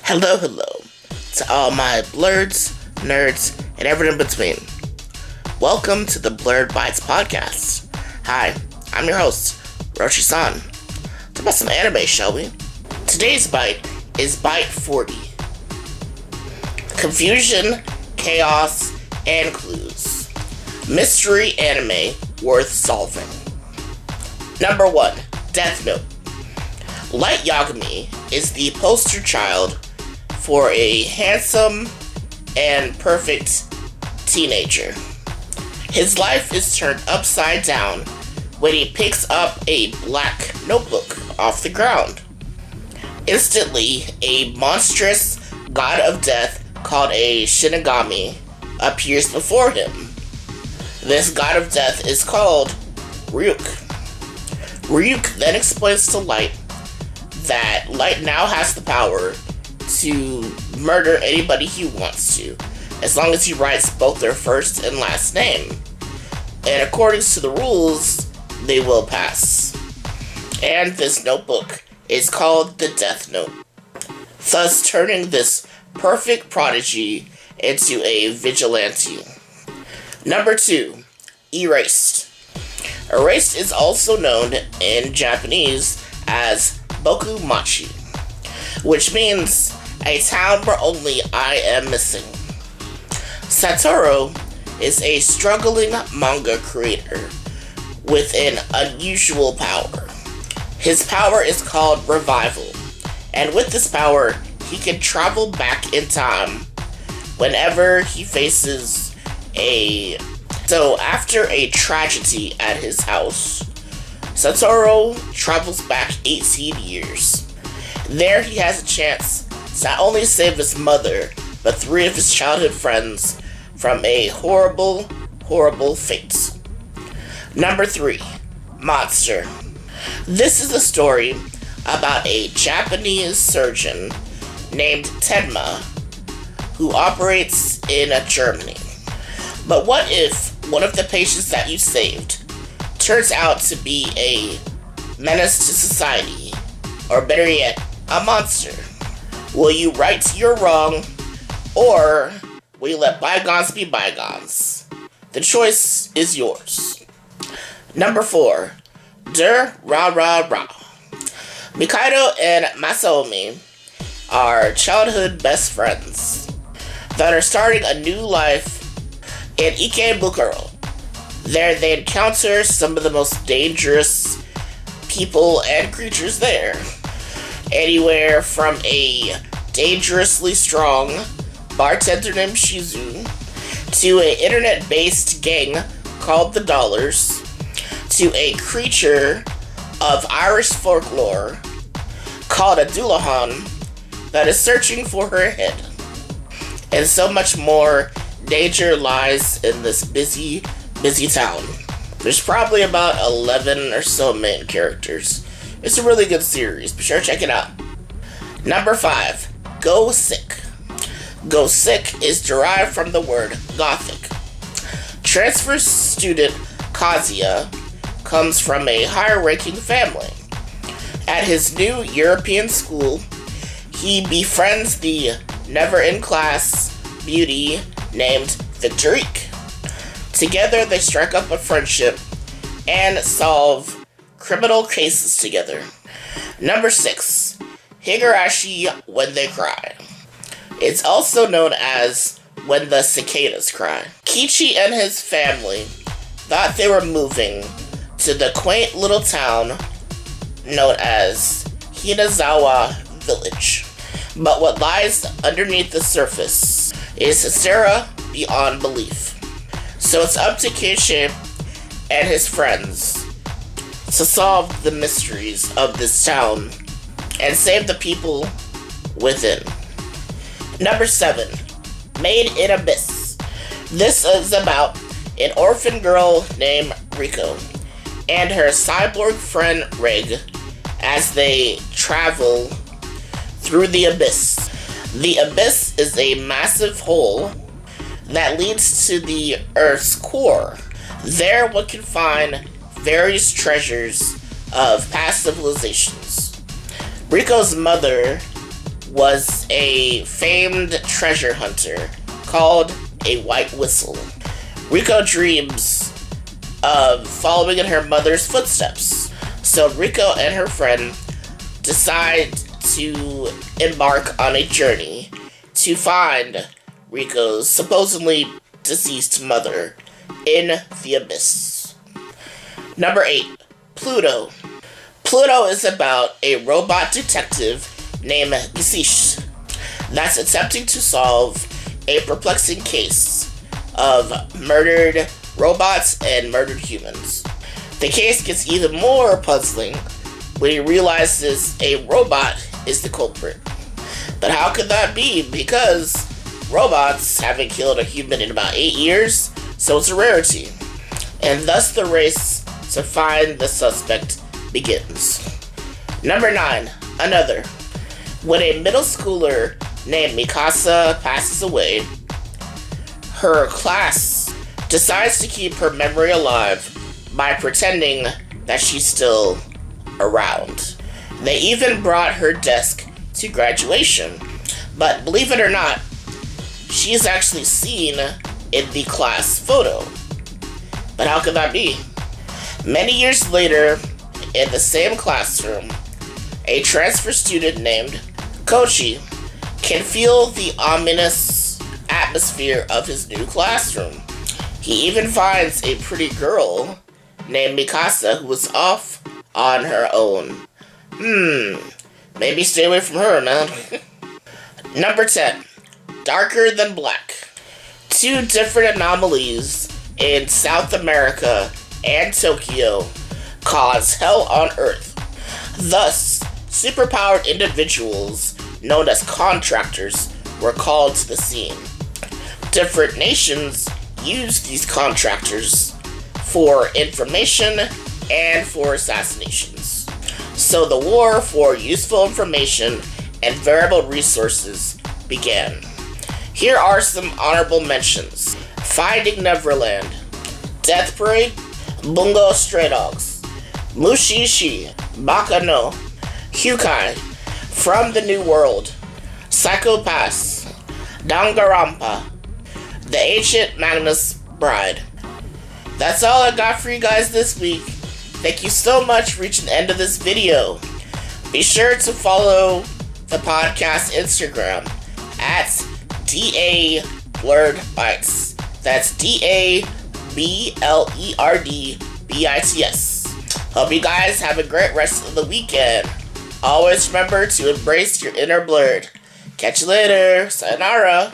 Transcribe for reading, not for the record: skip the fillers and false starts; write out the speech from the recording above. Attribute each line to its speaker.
Speaker 1: Hello, hello to all my blurs, nerds, and everything in between. Welcome to the Blurred Bites podcast. Hi, I'm your host, Roshi-san. Talk about some anime, shall we? Today's bite is Bite 40. Confusion, chaos, and clues. Mystery anime worth solving. Number 1, Death Note. Light Yagami is the poster child for a handsome and perfect teenager. His life is turned upside down when he picks up a black notebook off the ground. Instantly, a monstrous god of death called a Shinigami appears before him. This god of death is called Ryuk. Ryuk then explains to Light that Light now has the power to murder anybody he wants to, as long as he writes both their first and last name. And according to the rules, they will pass. And this notebook is called the Death Note, thus turning this perfect prodigy into a vigilante. Number 2, Erased. Erased is also known in Japanese as Boku Machi, which means a town where only I am missing. Satoru is a struggling manga creator with an unusual power. His power is called Revival, and with this power, he can travel back in time whenever he faces So after a tragedy at his house, Satoru travels back 18 years. There he has a chance to not only save his mother, but 3 of his childhood friends from a horrible, horrible fate. Number 3, Monster. This is a story about a Japanese surgeon named Tenma who operates in Germany. But what if one of the patients that you saved turns out to be a menace to society, or better yet, a monster? Will you right your wrong, or will you let bygones be bygones? The choice is yours. Number 4, Der Ra Ra Ra. Mikado and Masaomi are childhood best friends that are starting a new life in Ikebukuro. There they encounter some of the most dangerous people and creatures there. Anywhere from a dangerously strong bartender named Shizu, to an internet-based gang called the Dollars, to a creature of Irish folklore called a Dullahan that is searching for her head. And so much more danger lies in this busy town. There's probably about 11 or so main characters. It's a really good series. Be sure to check it out. Number 5, Go Sick. Go Sick is derived from the word Gothic. Transfer student Kazuya comes from a higher-ranking family. At his new European school, he befriends the never-in-class beauty named Victorique. Together, they strike up a friendship and solve criminal cases together. Number 6, Higurashi When They Cry. It's also known as When the Cicadas Cry. Kichi and his family thought they were moving to the quaint little town known as Hinazawa Village. But what lies underneath the surface is hysteria beyond belief. So it's up to Kichi and his friends to solve the mysteries of this town and save the people within. Number 7, Made in Abyss. This is about an orphan girl named Riko and her cyborg friend Rig as they travel through the abyss. The abyss is a massive hole that leads to the Earth's core. There one can find various treasures of past civilizations. Riko's mother was a famed treasure hunter called a White Whistle. Riko dreams of following in her mother's footsteps, so Riko and her friend decide to embark on a journey to find Riko's supposedly deceased mother in the abyss. Number 8. Pluto. Pluto is about a robot detective named Gisish that's attempting to solve a perplexing case of murdered robots and murdered humans. The case gets even more puzzling when he realizes a robot is the culprit. But how could that be? Because robots haven't killed a human in about 8 years, so it's a rarity. And thus the race to find the suspect begins. Number 9. Another. When a middle schooler named Mikasa passes away, her class decides to keep her memory alive by pretending that she's still around. They even brought her desk to graduation, but believe it or not, she is actually seen in the class photo. But how could that be? Many years later, in the same classroom, a transfer student named Kochi can feel the ominous atmosphere of his new classroom. He even finds a pretty girl named Mikasa who is off on her own. Maybe stay away from her, man. Number 10. Darker Than Black. 2 different anomalies in South America and Tokyo cause hell on Earth. Thus, superpowered individuals known as contractors were called to the scene. Different nations use these contractors for information and for assassinations. So the war for useful information and variable resources began. Here are some honorable mentions. Finding Neverland, Death Parade, Bungo Stray Dogs, Mushishi, Bakano, Hyukai, From the New World, Psycho Pass, Danganronpa, The Ancient Magnus Bride. That's all I got for you guys this week. Thank you so much for reaching the end of this video. Be sure to follow the podcast Instagram at DABlurredBites. That's DABLERDBITS. Hope you guys have a great rest of the weekend. Always remember to embrace your inner blurred. Catch you later. Sayonara.